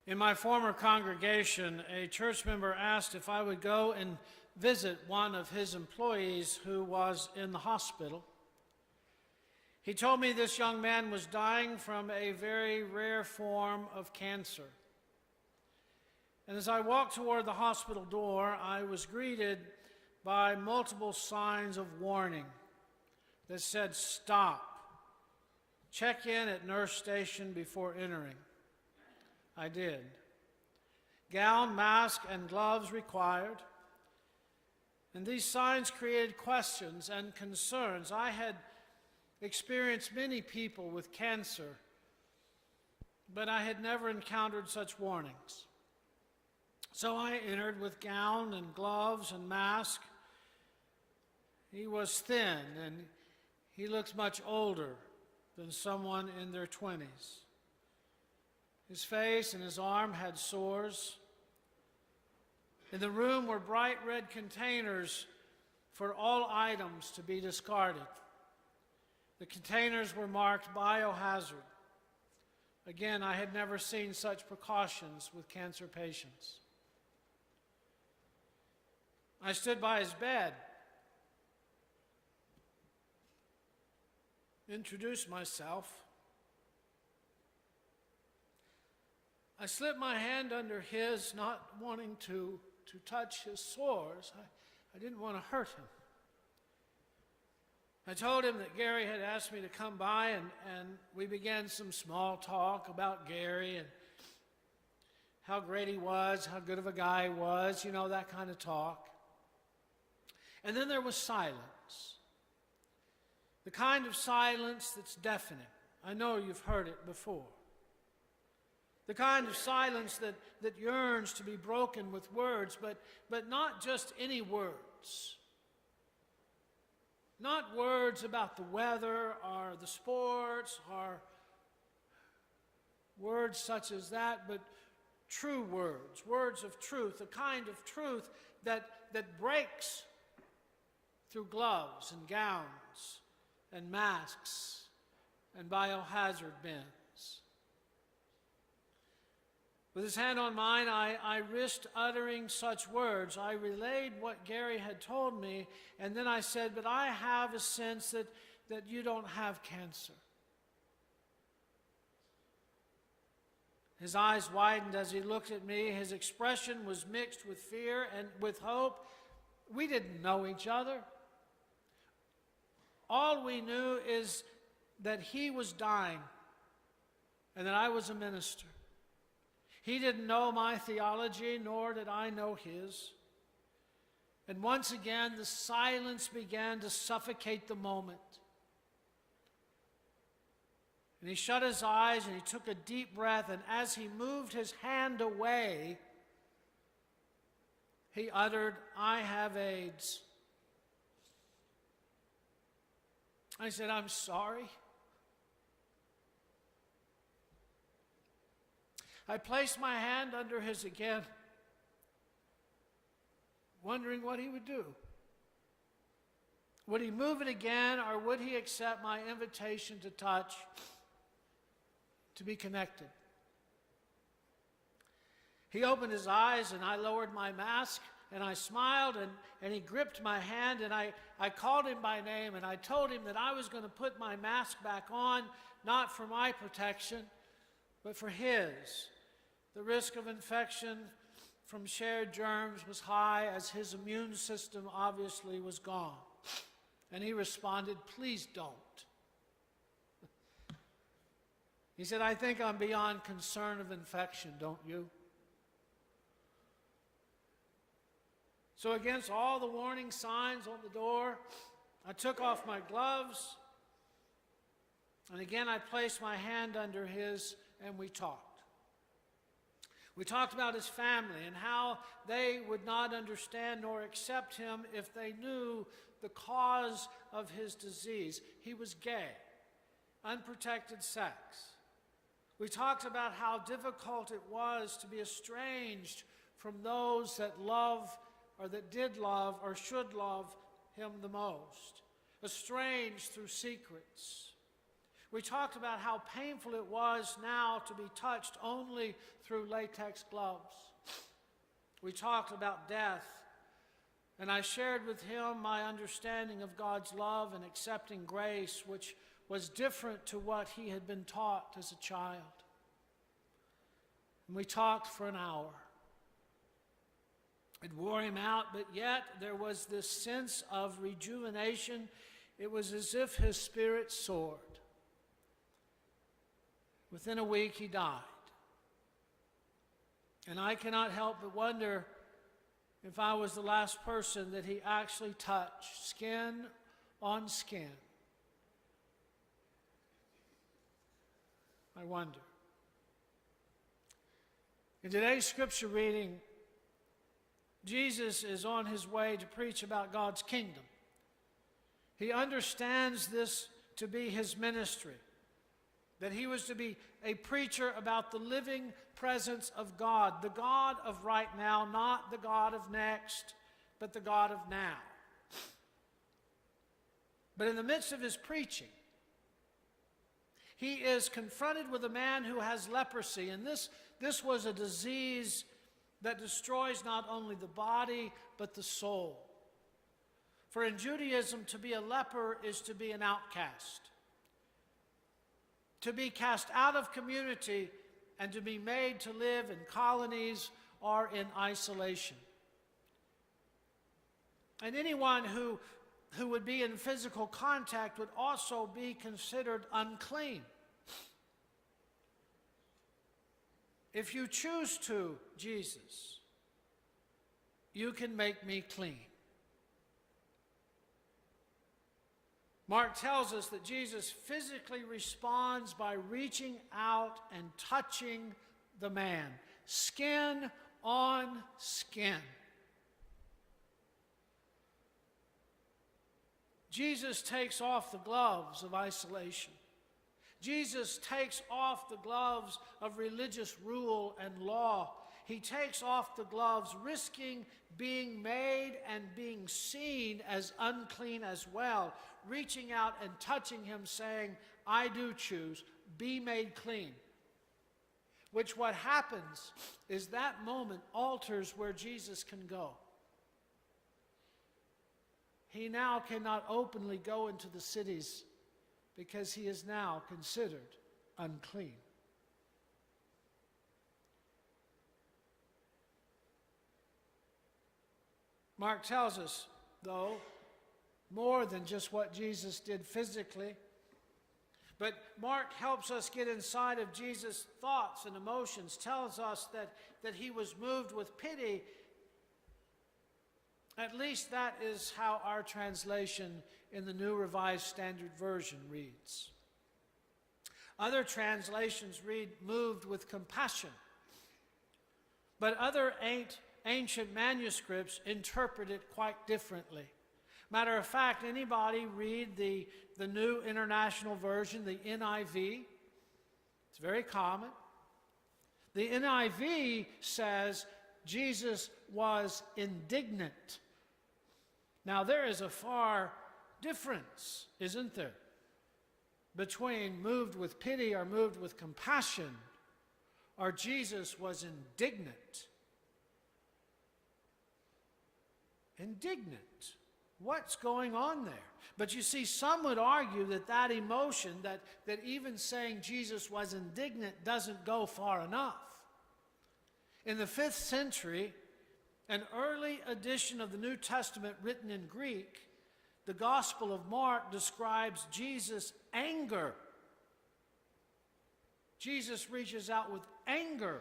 In my former congregation, a church member asked if I would go and visit one of his employees who was in the hospital. He told me this young man was dying from a very rare form of cancer. And as I walked toward the hospital door, I was greeted by multiple signs of warning that said, "Stop. Check in at nurse station before entering." I did. Gown, mask, and gloves required. And these signs created questions and concerns. I had experienced many people with cancer, but I had never encountered such warnings. So I entered with gown and gloves and mask. He was thin, and he looked much older than someone in their 20s. His face and his arm had sores. In the room were bright red containers for all items to be discarded. The containers were marked biohazard. Again, I had never seen such precautions with cancer patients. I stood by his bed, introduced myself. I slipped my hand under his, not wanting to touch his sores. I didn't want to hurt him. I told him that Gary had asked me to come by, and we began some small talk about Gary and how great he was, how good of a guy he was, that kind of talk. And then there was silence. The kind of silence that's deafening. I know you've heard it before. The kind of silence that yearns to be broken with words, but not just any words. Not words about the weather or the sports or words such as that, but true words, words of truth, the kind of truth that breaks through gloves and gowns and masks and biohazard bins. With his hand on mine, I risked uttering such words. I relayed what Gary had told me, and then I said, "But I have a sense that you don't have cancer." His eyes widened as he looked at me. His expression was mixed with fear and with hope. We didn't know each other. All we knew is that he was dying and that I was a minister. He didn't know my theology, nor did I know his. And once again, the silence began to suffocate the moment. And he shut his eyes and he took a deep breath, and as he moved his hand away, he uttered, "I have AIDS." I said, "I'm sorry." I placed my hand under his again, wondering what he would do. Would he move it again, or would he accept my invitation to touch, to be connected? He opened his eyes, and I lowered my mask, and I smiled, and he gripped my hand, and I called him by name, and I told him that I was going to put my mask back on, not for my protection, but for his. The risk of infection from shared germs was high, as his immune system obviously was gone. And he responded, "Please don't." He said, "I think I'm beyond concern of infection, don't you?" So against all the warning signs on the door, I took off my gloves, and again I placed my hand under his, and we talked. We talked about his family and how they would not understand nor accept him if they knew the cause of his disease. He was gay, unprotected sex. We talked about how difficult it was to be estranged from those that love or that did love or should love him the most, estranged through secrets. We talked about how painful it was now to be touched only through latex gloves. We talked about death, and I shared with him my understanding of God's love and accepting grace, which was different to what he had been taught as a child. And we talked for an hour. It wore him out, but yet there was this sense of rejuvenation. It was as if his spirit soared. Within a week, he died. And I cannot help but wonder if I was the last person that he actually touched, skin on skin. I wonder. In today's scripture reading, Jesus is on his way to preach about God's kingdom. He understands this to be his ministry, that he was to be a preacher about the living presence of God, the God of right now, not the God of next, but the God of now. But in the midst of his preaching, he is confronted with a man who has leprosy, and this was a disease that destroys not only the body, but the soul. For in Judaism, to be a leper is to be an outcast, to be cast out of community and to be made to live in colonies or in isolation. And anyone who would be in physical contact would also be considered unclean. If you choose to, Jesus, you can make me clean. Mark tells us that Jesus physically responds by reaching out and touching the man, skin on skin. Jesus takes off the gloves of isolation. Jesus takes off the gloves of religious rule and law. He takes off the gloves, risking being made and being seen as unclean as well, reaching out and touching him, saying, I do choose, be made clean. Which what happens is that moment alters where Jesus can go. He now cannot openly go into the cities because he is now considered unclean. Mark tells us, though, more than just what Jesus did physically. But Mark helps us get inside of Jesus' thoughts and emotions, tells us that he was moved with pity. At least that is how our translation in the New Revised Standard Version reads. Other translations read, moved with compassion. But other ancient manuscripts interpret it quite differently. Matter of fact, anybody read the New International Version, the NIV? It's very common. The NIV says Jesus was indignant. Now, there is a far difference, isn't there, between moved with pity or moved with compassion, or Jesus was indignant. Indignant. What's going on there? But you see, some would argue that emotion, that even saying Jesus was indignant doesn't go far enough. In the 5th century, an early edition of the New Testament written in Greek, the Gospel of Mark describes Jesus' anger. Jesus reaches out with anger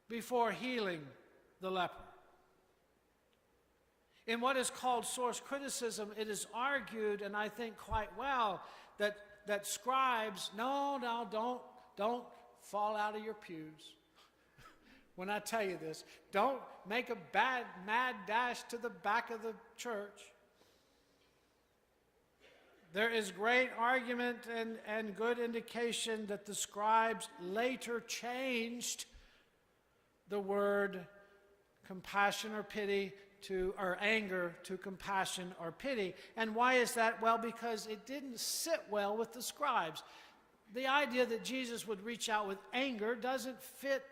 before healing the leper. In what is called source criticism, it is argued, and I think quite well, that scribes, don't fall out of your pews. When I tell you this, don't make a mad dash to the back of the church. There is great argument and good indication that the scribes later changed the word compassion or pity or anger to compassion or pity. And why is that? Well, because it didn't sit well with the scribes. The idea that Jesus would reach out with anger doesn't fit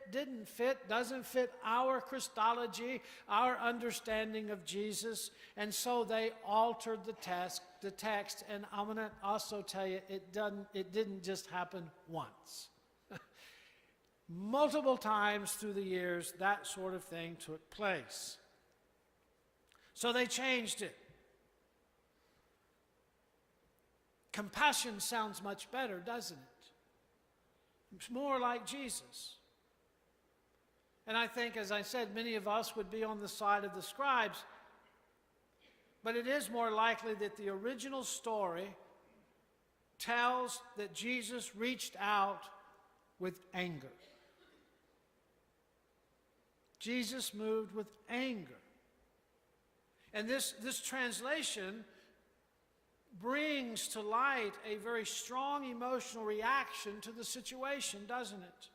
our Christology, our understanding of Jesus, and so they altered the text, and I'm going to also tell you, it didn't just happen once. Multiple times through the years, that sort of thing took place. So they changed it. Compassion sounds much better, doesn't it? It's more like Jesus. And I think, as I said, many of us would be on the side of the scribes, but it is more likely that the original story tells that Jesus reached out with anger. Jesus moved with anger. And this translation brings to light a very strong emotional reaction to the situation, doesn't it?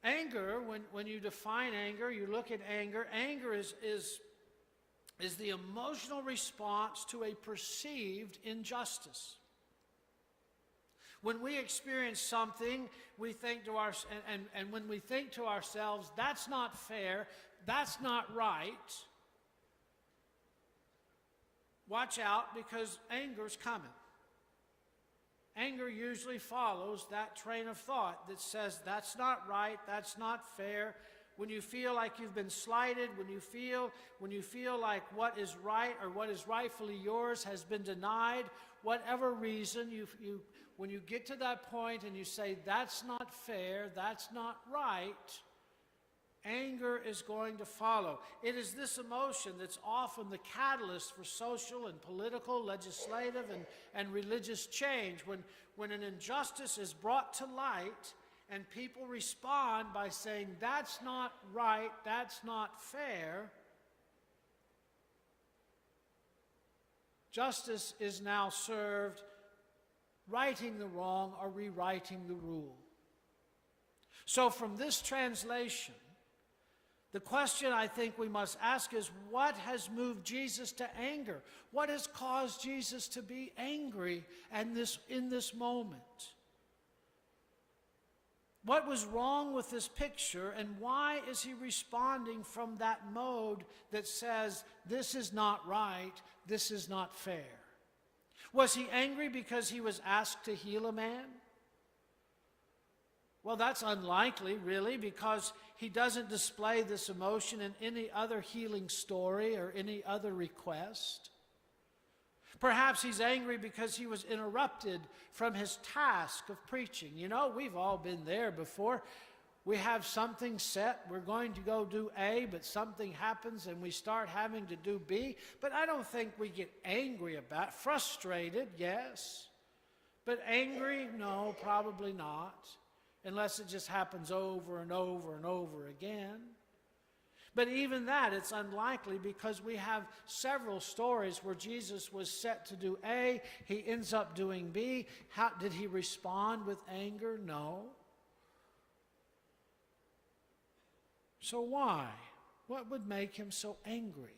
Anger, when you define anger, you look at anger, anger is the emotional response to a perceived injustice. When we experience something, we think to ourselves, and when we think to ourselves, that's not fair, that's not right, watch out, because anger's coming. Anger usually follows that train of thought that says that's not right, that's not fair. When you feel like you've been slighted, when you feel like what is right or what is rightfully yours has been denied, whatever reason, when you get to that point and you say that's not fair, that's not right, anger is going to follow. It is this emotion that's often the catalyst for social and political, legislative, and religious change. When an injustice is brought to light and people respond by saying, that's not right, that's not fair, justice is now served righting the wrong or rewriting the rule. So from this translation, the question I think we must ask is, what has moved Jesus to anger? What has caused Jesus to be angry in this moment? What was wrong with this picture, and why is he responding from that mode that says, this is not right, this is not fair? Was he angry because he was asked to heal a man? Well, that's unlikely, really, because he doesn't display this emotion in any other healing story or any other request. Perhaps he's angry because he was interrupted from his task of preaching. You know, we've all been there before. We have something set, we're going to go do A, but something happens and we start having to do B. But I don't think we get angry about it. Frustrated, yes. But angry, no, probably not. Unless it just happens over and over and over again. But even that, it's unlikely, because we have several stories where Jesus was set to do A, he ends up doing B. How did he respond with anger? No. So why? What would make him so angry?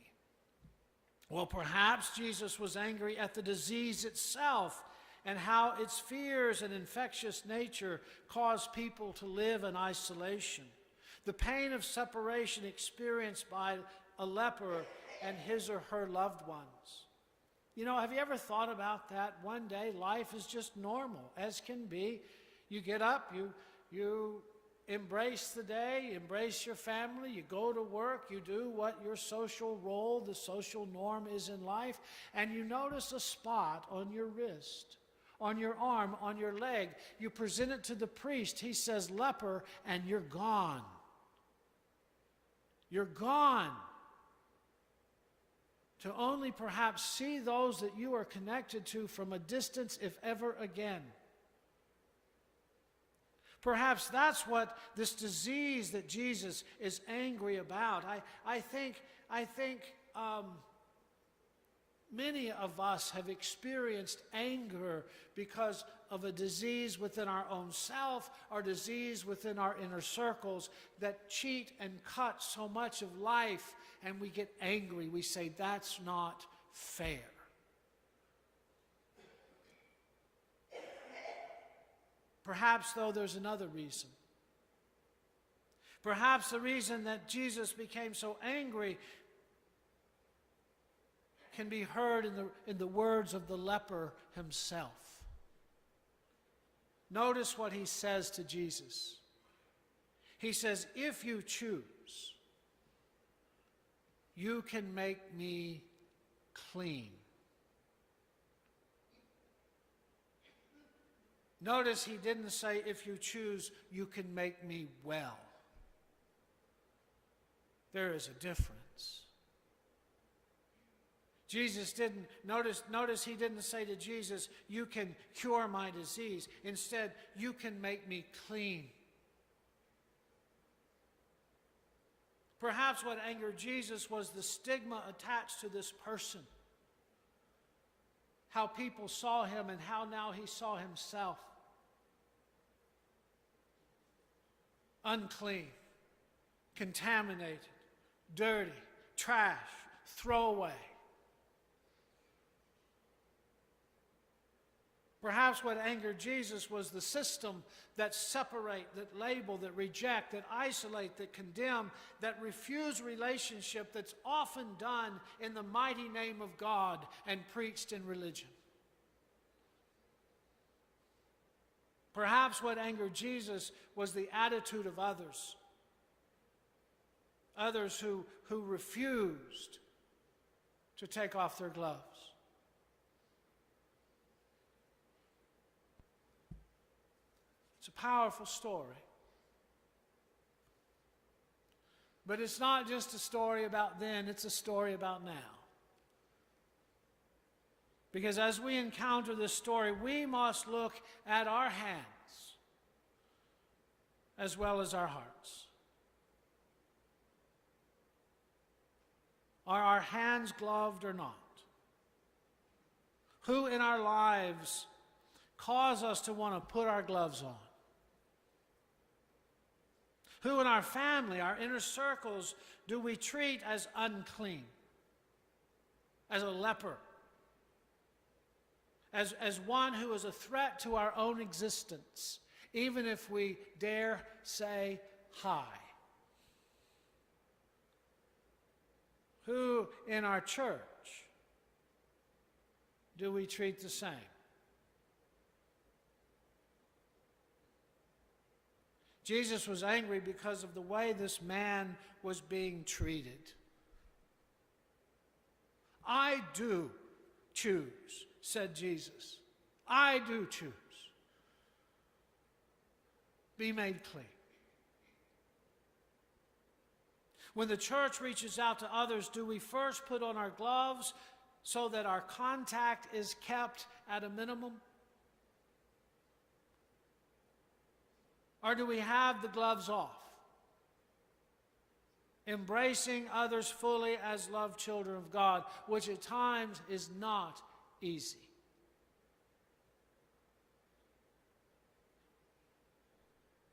Well, perhaps Jesus was angry at the disease itself, and how its fears and infectious nature cause people to live in isolation. The pain of separation experienced by a leper and his or her loved ones. You know, have you ever thought about that? One day, life is just normal, as can be. You get up, you embrace the day, you embrace your family, you go to work, you do what your social role, the social norm is in life, and you notice a spot on your wrist, on your arm, on your leg. You present it to the priest. He says, leper, and you're gone. You're gone. To only perhaps see those that you are connected to from a distance, if ever again. Perhaps that's what this disease that Jesus is angry about. I think Many of us have experienced anger because of a disease within our own self or disease within our inner circles that cheat and cut so much of life, and we get angry. We say, that's not fair. Perhaps, though, there's another reason. Perhaps the reason that Jesus became so angry can be heard in the words of the leper himself. Notice what he says to Jesus. He says, if you choose, you can make me clean. Notice he didn't say, if you choose, you can make me well. There is a difference. Jesus didn't, notice he didn't say to Jesus, you can cure my disease. Instead, you can make me clean. Perhaps what angered Jesus was the stigma attached to this person. How people saw him and how now he saw himself. Unclean, contaminated, dirty, trash, throwaway. Perhaps what angered Jesus was the system that separate, that label, that reject, that isolate, that condemn, that refuse relationship that's often done in the mighty name of God and preached in religion. Perhaps what angered Jesus was the attitude of others. Others who refused to take off their gloves. It's a powerful story. But it's not just a story about then, it's a story about now. Because as we encounter this story, we must look at our hands as well as our hearts. Are our hands gloved or not? Who in our lives cause us to want to put our gloves on? Who in our family, our inner circles, do we treat as unclean? As a leper? As one who is a threat to our own existence, even if we dare say hi? Who in our church do we treat the same? Jesus was angry because of the way this man was being treated. I do choose, said Jesus. I do choose. Be made clean. When the church reaches out to others, do we first put on our gloves so that our contact is kept at a minimum? Or do we have the gloves off, embracing others fully as loved children of God, which at times is not easy?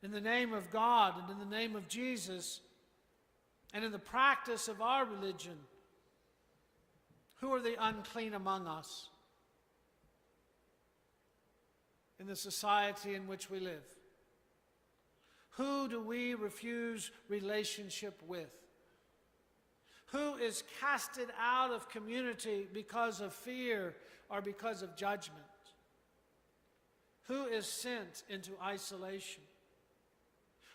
In the name of God and in the name of Jesus and in the practice of our religion, who are the unclean among us in the society in which we live? Who do we refuse relationship with? Who is casted out of community because of fear or because of judgment? Who is sent into isolation?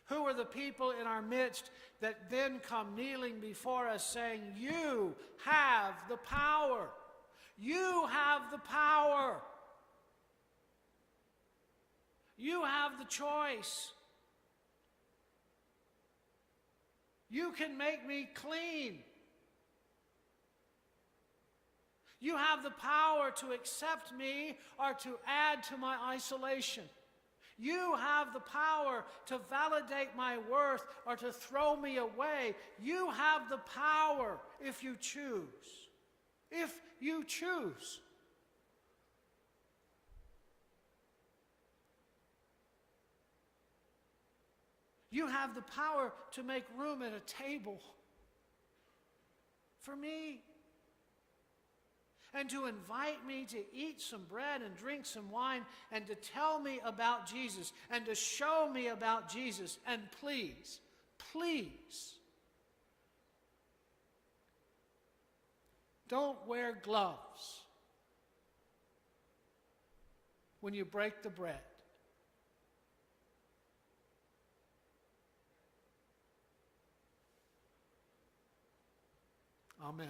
Who are the people in our midst that then come kneeling before us saying, you have the power. You have the power. You have the choice. You can make me clean. You have the power to accept me or to add to my isolation. You have the power to validate my worth or to throw me away. You have the power if you choose. if you choose. You have the power to make room at a table for me, and to invite me to eat some bread and drink some wine, and to tell me about Jesus, and to show me about Jesus. And please, please, don't wear gloves when you break the bread. Amen.